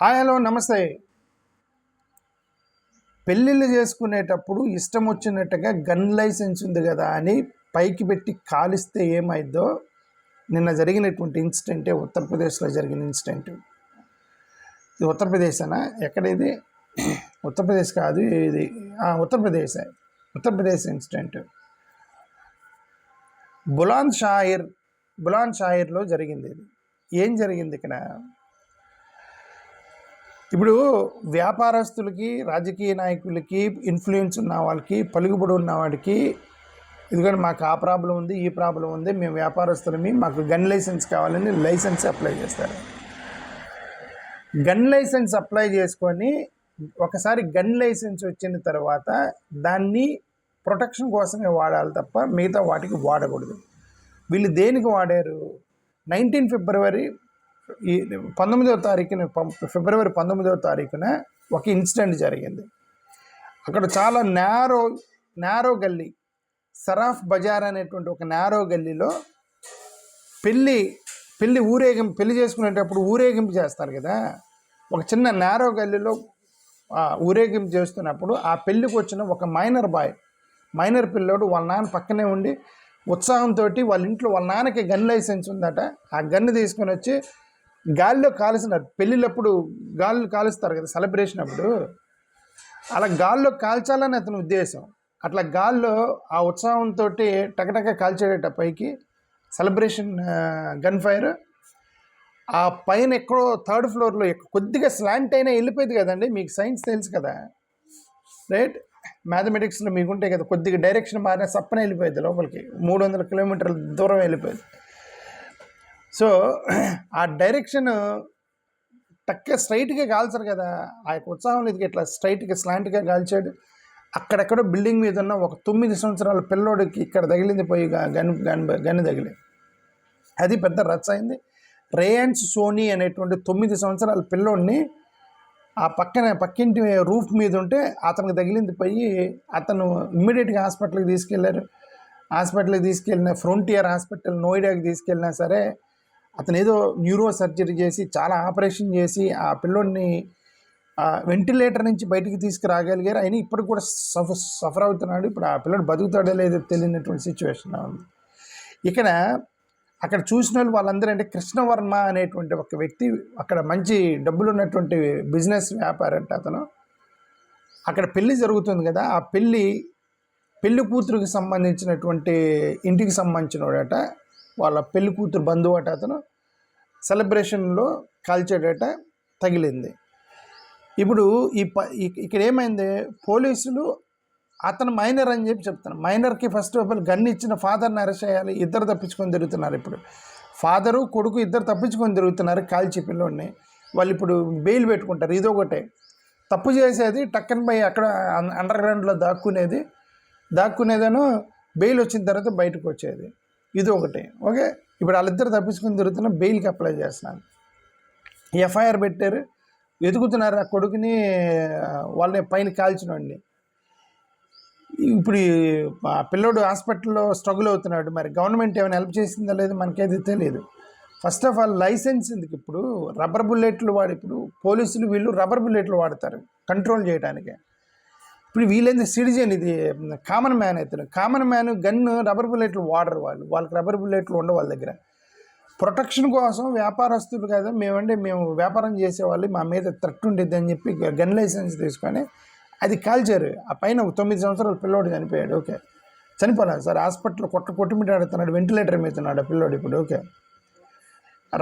Hi hello నమస్తే. పెళ్ళిళ్ళు చేసుకునేటప్పుడు ఇష్టం వచ్చినట్టుగా గన్ లైసెన్స్ ఉంది కదా అని పైకి పెట్టి కాలిస్తే ఏమైందో నిన్న జరిగినటువంటి ఇన్సిడెంటే ఉత్తరప్రదేశ్లో జరిగిన ఇన్సిడెంట్. ఇది ఉత్తరప్రదేశ్ ఎక్కడ ఇది? ఉత్తరప్రదేశ్ కాదు, ఇది ఉత్తరప్రదేశ్ ఇన్సిడెంట్. బులాన్ షాహిర్లో జరిగింది. ఇది ఏం జరిగింది ఇక్కడ? ఇప్పుడు వ్యాపారస్తులకి, రాజకీయ నాయకులకి, ఇన్ఫ్లుయెన్స్ ఉన్న వాళ్ళకి, పలుకుబడి ఉన్న వాడికి ఎందుకంటే మాకు ఆ ప్రాబ్లం ఉంది, ఈ ప్రాబ్లం ఉంది, మేము వ్యాపారస్తులమి, మాకు గన్ లైసెన్స్ కావాలని లైసెన్స్ అప్లై చేస్తారు. గన్ లైసెన్స్ అప్లై చేసుకొని ఒకసారి గన్ లైసెన్స్ వచ్చిన తర్వాత దాన్ని ప్రొటెక్షన్ కోసమే వాడాలి తప్ప మిగతా వాటికి వాడకూడదు. వీళ్ళు దేనికి వాడారు? 19 ఫిబ్రవరి 19వ తారీఖున ఫిబ్రవరి 19వ తారీఖున ఒక ఇన్సిడెంట్ జరిగింది. అక్కడ చాలా నేరో గల్లీ, సరాఫ్ బజార్ అనేటువంటి ఒక నేరో గల్లీలో పెళ్ళి చేసుకునేటప్పుడు ఊరేగింపు చేస్తారు కదా. ఒక చిన్న నేరో గల్లీలో ఊరేగింపు చేస్తున్నప్పుడు ఆ పెళ్ళికి వచ్చిన ఒక మైనర్ పిల్లోడు వాళ్ళ నాన్న పక్కనే ఉండి ఉత్సాహంతో వాళ్ళ ఇంట్లో వాళ్ళ నాన్నకి గన్ లైసెన్స్ ఉందట, ఆ గన్ను తీసుకొని వచ్చి గాలిలో కాల్చినారు. పెళ్ళిళ్ళప్పుడు గాలిలో కాలుస్తారు కదా, సెలబ్రేషన్ అప్పుడు అలా గాల్లో కాల్చాలని అతని ఉద్దేశం. అట్లా గాల్లో ఆ ఉత్సాహంతో టకటక కాల్చేట పైకి సెలబ్రేషన్ గన్ ఫైర్. ఆ పైన ఎక్కడో 3rd ఫ్లోర్లో కొద్దిగా స్లాంట్ అయినా వెళ్ళిపోయింది కదండి. మీకు సైన్స్ తెలుసు కదా, రైట్? మ్యాథమెటిక్స్లో మీకుంటే కదా, కొద్దిగా డైరెక్షన్ మారిన సప్పన వెళ్ళిపోయింది లోపలికి, 300 కిలోమీటర్ల దూరం వెళ్ళిపోయింది. సో ఆ డైరెక్షన్ టక్క స్ట్రైట్గా కాల్చారు కదా, ఆ యొక్క ఉత్సాహం ఇది ఇట్లా స్ట్రైట్గా స్లాంట్గా కాల్చాడు. అక్కడెక్కడో బిల్డింగ్ మీద ఉన్న ఒక 9 సంవత్సరాల పిల్లోడికి ఇక్కడ తగిలింది, పోయి గన్ను తగిలి అది పెద్ద రచ్చ అయింది. రేయాన్స్ సోనీ అనేటువంటి 9 సంవత్సరాల పిల్లోడిని ఆ పక్కింటి రూఫ్ మీద ఉంటే అతనికి తగిలింది పోయి అతను ఇమ్మీడియట్గా హాస్పిటల్కి తీసుకెళ్లారు. హాస్పిటల్కి తీసుకెళ్ళిన ఫ్రంటియర్ హాస్పిటల్ నోయిడాకి తీసుకెళ్ళినా సరే అతను ఏదో న్యూరో సర్జరీ చేసి చాలా ఆపరేషన్ చేసి ఆ పిల్లోడిని వెంటిలేటర్ నుంచి బయటికి తీసుకురాగలిగారు. అయినా ఇప్పటికి కూడా సఫర్ అవుతున్నాడు. ఇప్పుడు ఆ పిల్లోడు బతుకుతాడో లేదో తెలియనటువంటి సిచ్యువేషన్ ఉంది. అక్కడ చూసిన వాళ్ళందరూ అంటే కృష్ణవర్మ అనేటువంటి ఒక వ్యక్తి, అక్కడ మంచి డబ్బులు ఉన్నటువంటి బిజినెస్ వ్యాపారంట అతను. అక్కడ పెళ్ళి జరుగుతుంది కదా, ఆ పెళ్లి కూతురుకి సంబంధించినటువంటి ఇంటికి సంబంధించినవాడట, వాళ్ళ పెళ్లి కూతురు బంధువు అట. అతను సెలబ్రేషన్లో కాల్చాడట, తగిలింది. ఇప్పుడు ఇక్కడ ఏమైంది, పోలీసులు అతను మైనర్ అని చెప్తాను. మైనర్కి ఫస్ట్ ఆఫ్ ఆల్ గన్ ఇచ్చిన ఫాదర్ని అరెస్ట్ చేయాలి. ఇద్దరు తప్పించుకొని తిరుగుతున్నారు. ఇప్పుడు ఫాదరు కొడుకు ఇద్దరు తప్పించుకొని తిరుగుతున్నారు కాల్చి పిల్లోడిని. వాళ్ళు ఇప్పుడు బెయిల్ పెట్టుకుంటారు. ఇదొకటే తప్పు చేసేది, టక్కన్ పై అక్కడ అండర్ గ్రౌండ్లో దాక్కునేదను బెయిల్ వచ్చిన తర్వాత బయటకు వచ్చేది. ఇది ఒకటి. ఓకే, ఇప్పుడు వాళ్ళిద్దరు తప్పించుకొని తిరుగుతున్న బెయిల్కి అప్లై చేస్తున్నాను. ఎఫ్ఐఆర్ పెట్టారు, వెతుకుతున్నారు ఆ కొడుకుని, వాళ్ళని పైన కాల్చినోడిని. ఇప్పుడు ఆ పిల్లోడు హాస్పిటల్లో స్ట్రగుల్ అవుతున్నాడు. మరి గవర్నమెంట్ ఏమైనా హెల్ప్ చేసిందో లేదో మనకేది తెలియదు. ఫస్ట్ ఆఫ్ ఆల్ లైసెన్స్ ఎందుకు? ఇప్పుడు రబ్బర్ బుల్లెట్లు ఇప్పుడు పోలీసులు వీళ్ళు రబ్బర్ బుల్లెట్లు వాడతారు కంట్రోల్ చేయడానికి. ఇప్పుడు వీళ్ళేంది సిటిజన్, ఇది కామన్ మ్యాన్ అవుతారు. కామన్ మ్యాన్ గన్ను రబ్బర్ బుల్లెట్లు వాడరు. వాళ్ళకి రబ్బర్ బుల్లెట్లు ఉండవు వాళ్ళ దగ్గర. ప్రొటెక్షన్ కోసం వ్యాపారస్తులు కదా మేము వ్యాపారం చేసేవాళ్ళు, మా మీద థ్రెట్ ఉండేది అని చెప్పి గన్ లైసెన్స్ తీసుకొని అది కాల్చారు. ఆ పైన 9 సంవత్సరాల పిల్లోడు చనిపోయాడు. ఓకే, చనిపోలేదు సార్, హాస్పిటల్లో కొట్టుమిట్టాడుతున్నాడు, వెంటిలేటర్ మీద ఉన్నాడు ఆ పిల్లోడు ఇప్పుడు. ఓకే,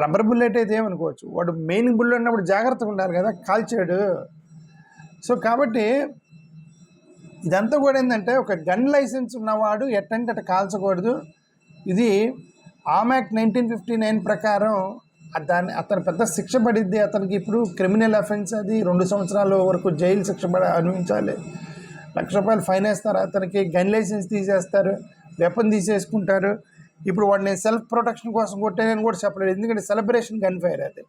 రబ్బర్ బుల్లెట్ అయితే ఏమనుకోవచ్చు, వాడు మెయిన్ బుల్లెట్ ఉన్నప్పుడు జాగ్రత్తగా ఉండాలి కదా, కాల్చాడు. సో కాబట్టి ఇదంతా కూడా ఏంటంటే ఒక గన్ లైసెన్స్ ఉన్నవాడు ఎట్టంటే అట్ట కాల్చకూడదు. ఇది ఆమ్ యాక్ట్ 1959 ప్రకారం అతను పెద్ద శిక్ష పడిద్ది. అతనికి ఇప్పుడు క్రిమినల్ అఫెన్స్, అది 2 సంవత్సరాల వరకు జైలు శిక్ష అనుభవించాలి. ₹1,00,000 ఫైన్ వేస్తారు అతనికి, గన్ లైసెన్స్ తీసేస్తారు, వెపన్ తీసేసుకుంటారు. ఇప్పుడు వాడు నేను సెల్ఫ్ ప్రొటెక్షన్ కోసం కొట్టానని కూడా చెప్పలేదు, ఎందుకంటే సెలబ్రేషన్ గన్ ఫైర్. అది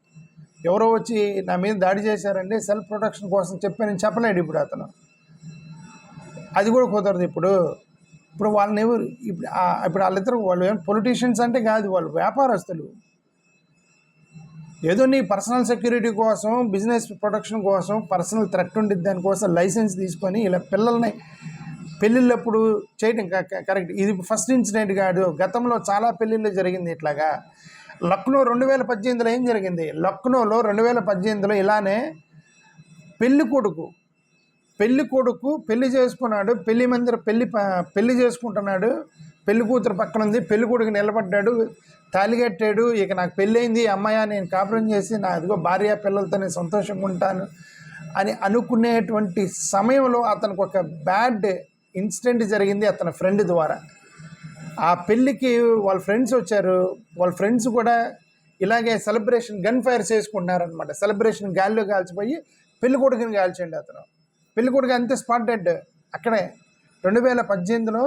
ఎవరో వచ్చి నా మీద దాడి చేశారండి, సెల్ఫ్ ప్రొటెక్షన్ కోసం చెప్పానని చెప్పలేడు ఇప్పుడు అతను. అది కూడా కుదరదు. ఇప్పుడు వాళ్ళని ఇప్పుడు వాళ్ళిద్దరు వాళ్ళు ఏం పొలిటీషియన్స్ అంటే కాదు, వాళ్ళు వ్యాపారస్తులు. ఏదో నీ పర్సనల్ సెక్యూరిటీ కోసం, బిజినెస్ ప్రొటెక్షన్ కోసం, పర్సనల్ థ్రెట్ ఉండిద్ది దానికోసం లైసెన్స్ తీసుకొని ఇలా పిల్లల్ని పెళ్ళిళ్ళప్పుడు చేయటం కరెక్ట్. ఇది ఫస్ట్ ఇన్సిడెంట్ కాదు, గతంలో చాలా పెళ్ళిళ్ళు జరిగింది ఇట్లాగా. లక్నో 2018లో ఏం జరిగింది, లక్నోలో 2018లో ఇలానే పెళ్ళి కొడుకు పెళ్లి చేసుకున్నాడు, పెళ్లి చేసుకుంటున్నాడు, పెళ్లి కూతురు పక్కన ఉంది, పెళ్లి కొడుకు నిలబడ్డాడు, తాళి కట్టాడు, ఇక నాకు పెళ్ళయింది, అమ్మాయ నేను కాపురం చేసి నా అదిగో భార్య పిల్లలతో నేను సంతోషంగా ఉంటాను అని అనుకునేటువంటి సమయంలో అతనికి ఒక బ్యాడ్ ఇన్సిడెంట్ జరిగింది అతని ఫ్రెండ్ ద్వారా. ఆ పెళ్ళికి వాళ్ళ ఫ్రెండ్స్ వచ్చారు, వాళ్ళ ఫ్రెండ్స్ కూడా ఇలాగే సెలబ్రేషన్ గన్ ఫైర్ చేసుకుంటున్నారనమాట. సెలబ్రేషన్ గాల్లో కాల్చిపోయి పెళ్లి కొడుకుని కాల్చండి అతను. పెళ్లి కొడుకు అంతే స్పాట్ డెడ్ అక్కడే. 2018లో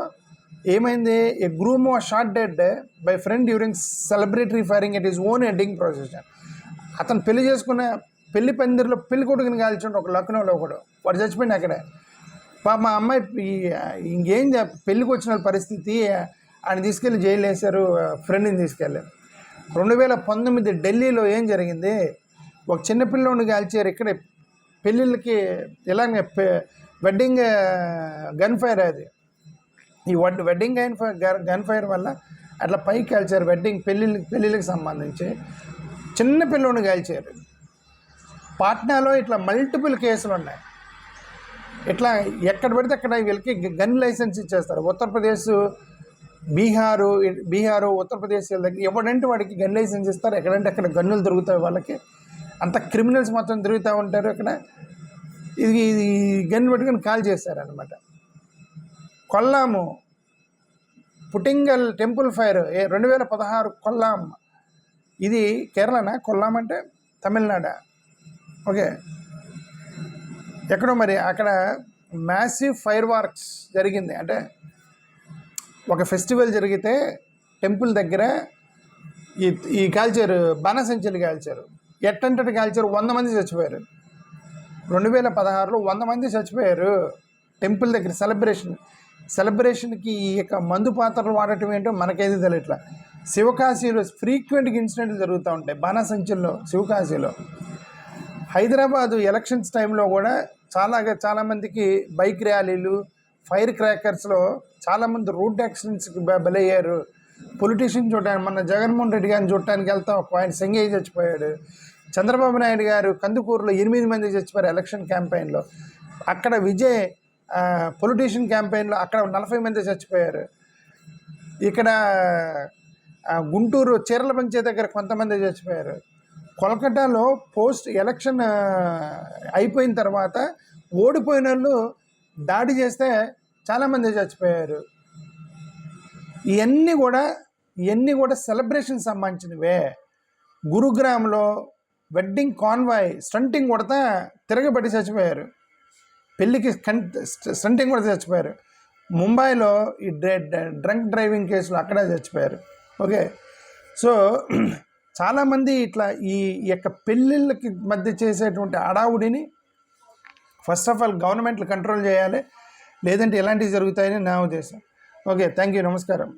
ఏమైంది, a groom was shot dead by friend during celebratory firing at his own wedding procession. అతను పెళ్లి చేసుకున్న పెళ్లి పందిరిలో పెళ్లి కొడుకుని కాల్చండి ఒక లక్నోలో ఒకడు, వాడు చచ్చిపోయింది అక్కడే. మా అమ్మాయి ఇంకేం పెళ్ళికి వచ్చిన పరిస్థితి, ఆయన తీసుకెళ్ళి జైలు వేశారు, ఫ్రెండ్ని తీసుకెళ్ళి. 2019 ఢిల్లీలో ఏం జరిగింది, ఒక చిన్నపిల్లోని కాల్చారు ఇక్కడే పెళ్ళిళ్ళకి. ఇలాగే వెడ్డింగ్ గన్ ఫైర్ అది. ఈ వెడ్డింగ్ గన్ ఫైర్ వల్ల అట్లా పైకి కాల్చారు. పెళ్ళిళ్ళకి సంబంధించి చిన్న పిల్లోని కాల్చారు. పాట్నాలో ఇట్లా మల్టిపుల్ కేసులు ఉన్నాయి. ఎక్కడ పడితే అక్కడ వీళ్ళకి గన్ లైసెన్స్ ఇచ్చేస్తారు. ఉత్తరప్రదేశ్, బీహారు ఉత్తరప్రదేశ్ దగ్గర ఎవడంటే వాడికి గన్ లైసెన్స్ ఇస్తారు. ఎక్కడంటే అక్కడ గన్నులు దొరుకుతాయి వాళ్ళకి. అంత క్రిమినల్స్ మొత్తం తిరుగుతూ ఉంటారు అక్కడ. ఇది గన్ పెట్టుకుని కాల్ చేశారనమాట. కొల్లాము పుటింగల్ టెంపుల్ ఫైర్ 2016 కొల్లాం. ఇది కేరళనా? కొల్లాం అంటే తమిళనాడా? ఓకే, ఎక్కడో మరి అక్కడ మ్యాసివ్ ఫైర్ వర్క్స్ జరిగింది. అంటే ఒక ఫెస్టివల్ జరిగితే టెంపుల్ దగ్గర ఈ కాల్చారు, బాణసంచలు కాల్చారు. ఎట్టంటే కాల్చారు, 100 మంది చచ్చిపోయారు. 2016లో 100 మంది చచ్చిపోయారు టెంపుల్ దగ్గర సెలబ్రేషన్కి. ఈ యొక్క మందు పాత్రలు వాడటం ఏంటో మనకేది తెలియట్లా. శివకాశీలో ఫ్రీక్వెంట్గా ఇన్సిడెంట్లు జరుగుతూ ఉంటాయి బాణసంచల్లో. శివకాశీలో, హైదరాబాదు ఎలక్షన్స్ టైంలో కూడా చాలామందికి బైక్ ర్యాలీలు, ఫైర్ క్రాకర్స్లో చాలామంది రోడ్ యాక్సిడెంట్స్కి బలయ్యారు. పొలిటీషియన్ చూడడానికి, మన జగన్మోహన్ రెడ్డి గారిని చూడటానికి వెళ్తాం, ఒక ఆయన సింగయ్య చచ్చిపోయాడు. చంద్రబాబు నాయుడు గారు కందుకూరులో 8 మంది చచ్చిపోయారు ఎలక్షన్ క్యాంపెయిన్లో. అక్కడ విజయ్ పొలిటీషియన్ క్యాంపెయిన్లో అక్కడ 40 మంది చచ్చిపోయారు. ఇక్కడ గుంటూరు చీరలపంచే దగ్గర కొంతమంది చచ్చిపోయారు. కోల్కతాలో పోస్ట్ ఎలక్షన్ అయిపోయిన తర్వాత ఓడిపోయిన వాళ్ళు దాడి చేస్తే చాలామంది చచ్చిపోయారు. ఇవన్నీ కూడా సెలబ్రేషన్ సంబంధించినవే. గురుగ్రామ్లో వెడ్డింగ్ కాన్వాయ్ స్టంటింగ్ కొడతా తిరగబడి చచ్చిపోయారు. పెళ్ళికి స్టంటింగ్ కొడితే చచ్చిపోయారు. ముంబైలో ఈ డ్రంక్ డ్రైవింగ్ కేసులో అక్కడ చచ్చిపోయారు. ఓకే, సో చాలామంది ఇట్లా ఈ యొక్క పెళ్ళిళ్ళకి మధ్య చేసేటువంటి అడావుడిని ఫస్ట్ ఆఫ్ ఆల్ గవర్నమెంట్లు కంట్రోల్ చేయాలి, లేదంటే ఎలాంటివి జరుగుతాయని నా ఉద్దేశం. ఓకే, థ్యాంక్ యూ, నమస్కారం.